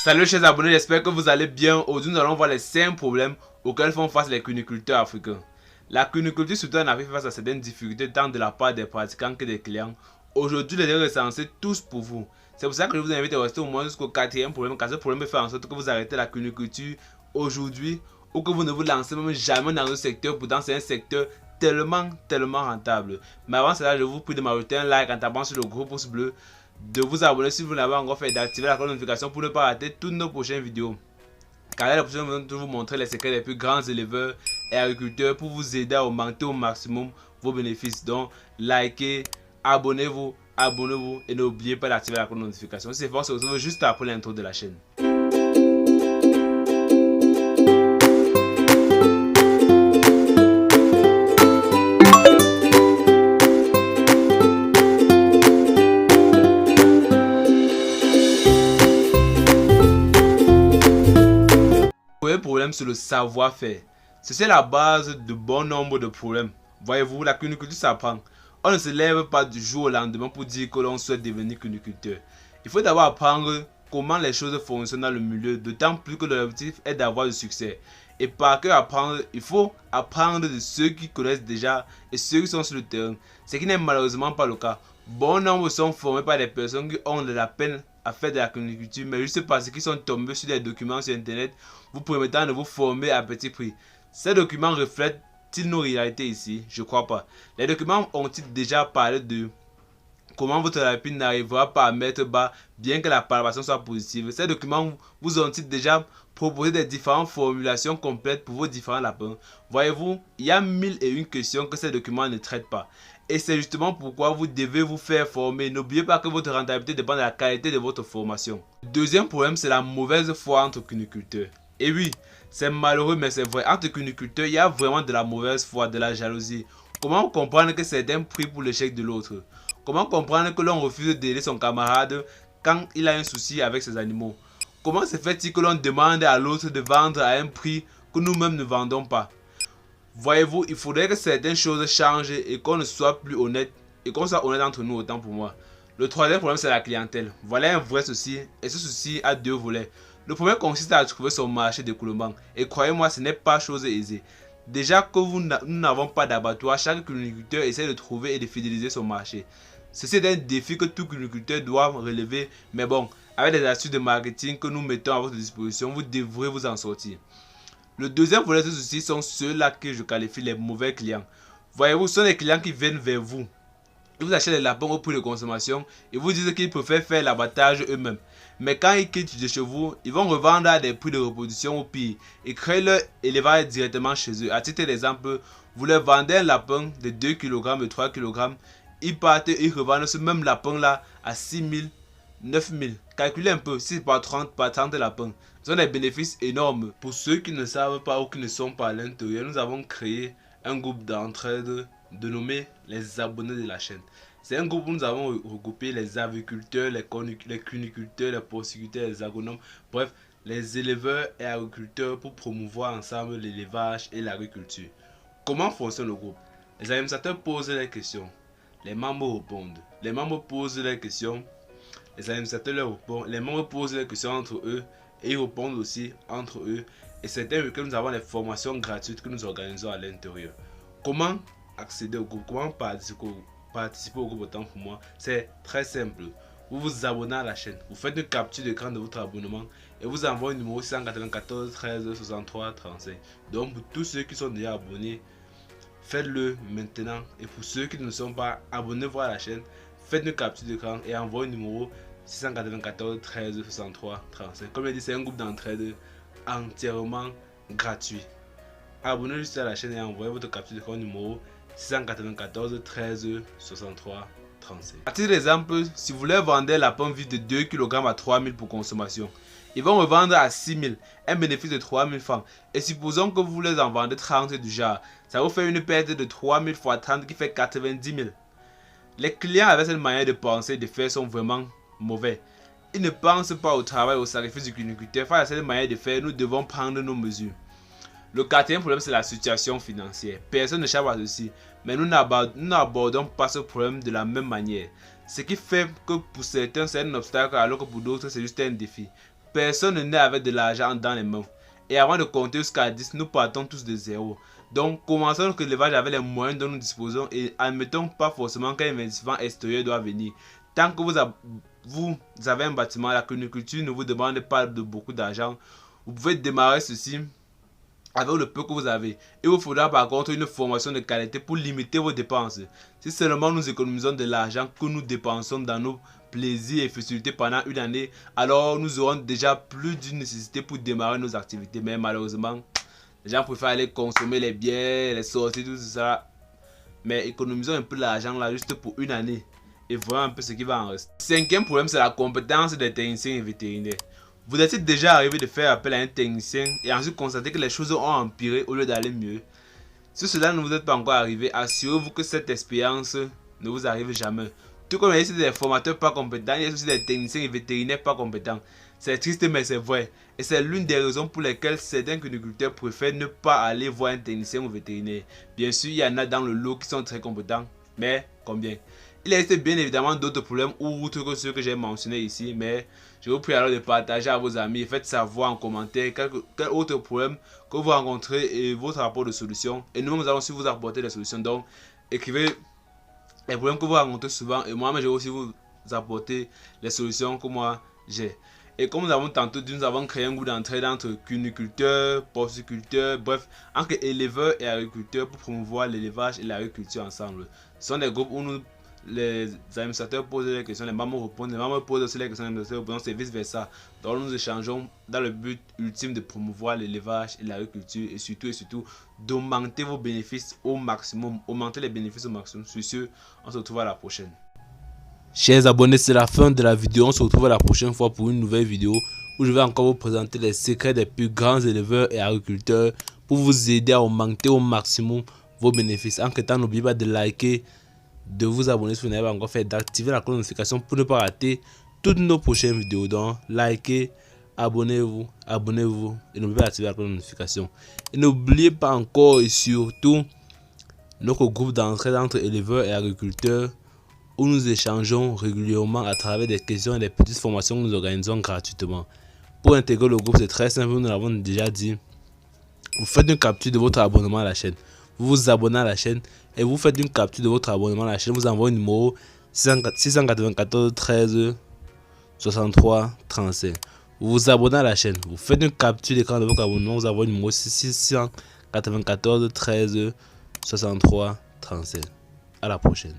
Salut chers abonnés, j'espère que vous allez bien. Aujourd'hui nous allons voir les 5 problèmes auxquels font face les cuniculteurs africains. La cuniculture surtout en Afrique fait face à certaines difficultés tant de la part des pratiquants que des clients. Aujourd'hui je les ai recensés tous pour vous. C'est pour ça que je vous invite à rester au moins jusqu'au 4e problème, car ce problème peut faire en sorte que vous arrêtez la cuniculture aujourd'hui ou que vous ne vous lancez même jamais dans ce secteur. Pourtant c'est un secteur tellement rentable. Mais avant cela, je vous prie de m'ajouter un like en tapant sur le gros pouce bleu, de vous abonner si vous n'avez pas encore fait, d'activer la cloche de notification pour ne pas rater toutes nos prochaines vidéos. Car là, la prochaine vidéo, je vais vous montrer les secrets des plus grands éleveurs et agriculteurs pour vous aider à augmenter au maximum vos bénéfices. Donc, likez, abonnez-vous et n'oubliez pas d'activer la cloche de notification. C'est fort, on se retrouve juste après l'intro de la chaîne. Le problème, c'est le savoir-faire. C'est la base de bon nombre de problèmes. Voyez-vous, la cuniculture s'apprend. On ne se lève pas du jour au lendemain pour dire que l'on souhaite devenir cuniculteur. Il faut d'abord apprendre comment les choses fonctionnent dans le milieu, d'autant plus que l'objectif est d'avoir du succès. Et par que apprendre, il faut apprendre de ceux qui connaissent déjà et ceux qui sont sur le terrain, ce qui n'est malheureusement pas le cas. Bon nombre sont formés par des personnes qui ont de la peine à faire de la cuniculture, mais juste parce qu'ils sont tombés sur des documents sur internet vous permettant de vous former à petit prix. Ces documents reflètent-ils nos réalités ici? Je crois pas. Les documents ont-ils déjà parlé de comment votre lapine n'arrivera pas à mettre bas bien que la palpation soit positive? Ces documents vous ont-ils déjà proposé des différentes formulations complètes pour vos différents lapins? Voyez-vous, il y a 1001 questions que ces documents ne traitent pas. Et c'est justement pourquoi vous devez vous faire former. N'oubliez pas que votre rentabilité dépend de la qualité de votre formation. Le deuxième problème, c'est la mauvaise foi entre cuniculteurs. Et oui, c'est malheureux mais c'est vrai. Entre cuniculteurs, il y a vraiment de la mauvaise foi, de la jalousie. Comment comprendre que certains prient pour l'échec de l'autre? Comment comprendre que l'on refuse d'aider son camarade quand il a un souci avec ses animaux? Comment se fait-il que l'on demande à l'autre de vendre à un prix que nous-mêmes ne vendons pas? Voyez-vous, il faudrait que certaines choses changent et qu'on ne soit plus honnête et qu'on soit honnête entre nous, autant pour moi. Le troisième problème, c'est la clientèle. Voilà un vrai souci et ce souci a deux volets. Le premier consiste à trouver son marché d'écoulement et croyez-moi, ce n'est pas chose aisée. Déjà que nous n'avons pas d'abattoir, chaque cuniculteur essaie de trouver et de fidéliser son marché. Ceci est un défi que tout cuniculteur doit relever, mais bon, avec des astuces de marketing que nous mettons à votre disposition, vous devrez vous en sortir. Le deuxième volet de ceci sont ceux-là que je qualifie les mauvais clients. Voyez-vous, ce sont les clients qui viennent vers vous. Ils vous achètent les lapins au prix de consommation et vous disent qu'ils préfèrent faire l'abattage eux-mêmes. Mais quand ils quittent de chez vous, ils vont revendre à des prix de reproduction au pire et créer leur élevage directement chez eux. À titre d'exemple, vous leur vendez un lapin de 2 kg, de 3 kg, ils partent et ils revendent ce même lapin-là à 6 000, 9 000. Calculez un peu, si par 30 lapins. Ce sont des bénéfices énormes. Pour ceux qui ne savent pas ou qui ne sont pas à l'intérieur, nous avons créé un groupe d'entraide dénommé les abonnés de la chaîne. C'est un groupe où nous avons regroupé les aviculteurs, les cuniculteurs, les porciculteurs, les agronomes, bref, les éleveurs et agriculteurs pour promouvoir ensemble l'élevage et l'agriculture. Comment fonctionne le groupe? Les administrateurs posent les questions, les membres répondent. Les membres posent les questions, les administrateurs leur répondent. Les membres posent les questions entre eux et ils répondent aussi entre eux. Et certains week-ends, nous avons des formations gratuites que nous organisons à l'intérieur. Comment accéder au groupe? Comment participer au groupe autant pour moi? C'est très simple. Vous vous abonnez à la chaîne, vous faites une capture d'écran de votre abonnement et vous envoyez le numéro 694 13 63 35. Donc pour tous ceux qui sont déjà abonnés, faites-le maintenant. Et pour ceux qui ne sont pas abonnés à la chaîne, faites une capture d'écran et envoyez le numéro 694 13 63 35. Comme je dit, c'est un groupe d'entraide entièrement gratuit. Abonnez-vous juste à la chaîne et envoyez votre capture d'écran numéro 694 13 63 35. À titre d'exemple, si vous voulez vendre un lapin vif de 2 kg à 3 000 pour consommation, ils vont revendre à 6 000, un bénéfice de 3 000 francs. Et supposons que vous les en vendez 30 du genre, ça vous fait une perte de 3 000 fois 30 qui fait 90 000. Les clients avec cette manière de penser et de faire sont vraiment mauvais. Ils ne pensent pas au travail, au sacrifice du cuniculteur. Face à cette manière de faire, nous devons prendre nos mesures. Le quatrième problème, c'est la situation financière. Personne ne cherche à ceci, mais nous n'abordons pas ce problème de la même manière. Ce qui fait que pour certains, c'est un obstacle, alors que pour d'autres, c'est juste un défi. personne ne naît avec de l'argent dans les mains. Et avant de compter jusqu'à 10, nous partons tous de zéro. Donc, commençons notre élevage avec les moyens dont nous disposons et admettons pas forcément qu'un investissement extérieur doit venir. Tant que vous avez un bâtiment, la cuniculture ne vous demande pas de beaucoup d'argent. Vous pouvez démarrer ceci avec le peu que vous avez. Il vous faudra par contre une formation de qualité pour limiter vos dépenses. Si seulement nous économisons de l'argent que nous dépensons dans nos plaisirs et facilités pendant une année, alors nous aurons déjà plus d'une nécessité pour démarrer nos activités. Mais malheureusement, les gens préfèrent aller consommer les biens, les sorties, tout ça. Mais économisons un peu l'argent là juste pour une année et voyons un peu ce qui va en rester. Cinquième problème, c'est la compétence des techniciens et vétérinaires. Vous êtes déjà arrivé de faire appel à un technicien et ensuite constater que les choses ont empiré au lieu d'aller mieux. Si cela ne vous est pas encore arrivé, assurez-vous que cette expérience ne vous arrive jamais. Tout comme il y a des formateurs pas compétents, il y a aussi des techniciens et vétérinaires pas compétents. C'est triste mais c'est vrai. Et c'est l'une des raisons pour lesquelles certains cuniculteurs préfèrent ne pas aller voir un technicien ou vétérinaire. Bien sûr, il y en a dans le lot qui sont très compétents, mais combien? Il existe bien évidemment d'autres problèmes ou autres que ceux que j'ai mentionnés ici, mais je vous prie alors de partager à vos amis et faites savoir en commentaire quel autre problème que vous rencontrez et votre rapport de solution. Et nous allons aussi vous apporter des solutions. Donc, écrivez les problèmes que vous rencontrez souvent et moi, je vais aussi vous apporter les solutions que moi j'ai. Et comme nous avons tantôt dit, nous avons créé un groupe d'entraide entre cuniculteurs, porciculteurs, bref, entre éleveurs et agriculteurs pour promouvoir l'élevage et l'agriculture ensemble. Ce sont des groupes où les administrateurs posent les questions, les membres répondent, les membres posent aussi les questions, les administrateurs répondent, c'est vice versa. Donc nous échangeons dans le but ultime de promouvoir l'élevage et l'agriculture et surtout d'augmenter vos bénéfices au maximum, augmenter les bénéfices au maximum. Sur ce, on se retrouve à la prochaine. Chers abonnés, c'est la fin de la vidéo. On se retrouve la prochaine fois pour une nouvelle vidéo où je vais encore vous présenter les secrets des plus grands éleveurs et agriculteurs pour vous aider à augmenter au maximum vos bénéfices. En temps, n'oubliez pas de liker, de vous abonner si vous n'avez pas encore fait, d'activer la cloche de notification pour ne pas rater toutes nos prochaines vidéos. Donc, likez, abonnez-vous et n'oubliez pas d'activer la cloche de notification. Et n'oubliez pas encore et surtout notre groupe d'entraide entre éleveurs et agriculteurs où nous échangeons régulièrement à travers des questions et des petites formations que nous organisons gratuitement. Pour intégrer le groupe, c'est très simple, nous l'avons déjà dit. Vous faites une capture de votre abonnement à la chaîne. Vous vous abonnez à la chaîne et vous faites une capture de votre abonnement à la chaîne. Vous envoyez le numéro 694 13 63 35. Vous vous abonnez à la chaîne. Vous faites une capture d'écran de votre abonnement. Vous envoyez le numéro 694 13 63 35. À la prochaine.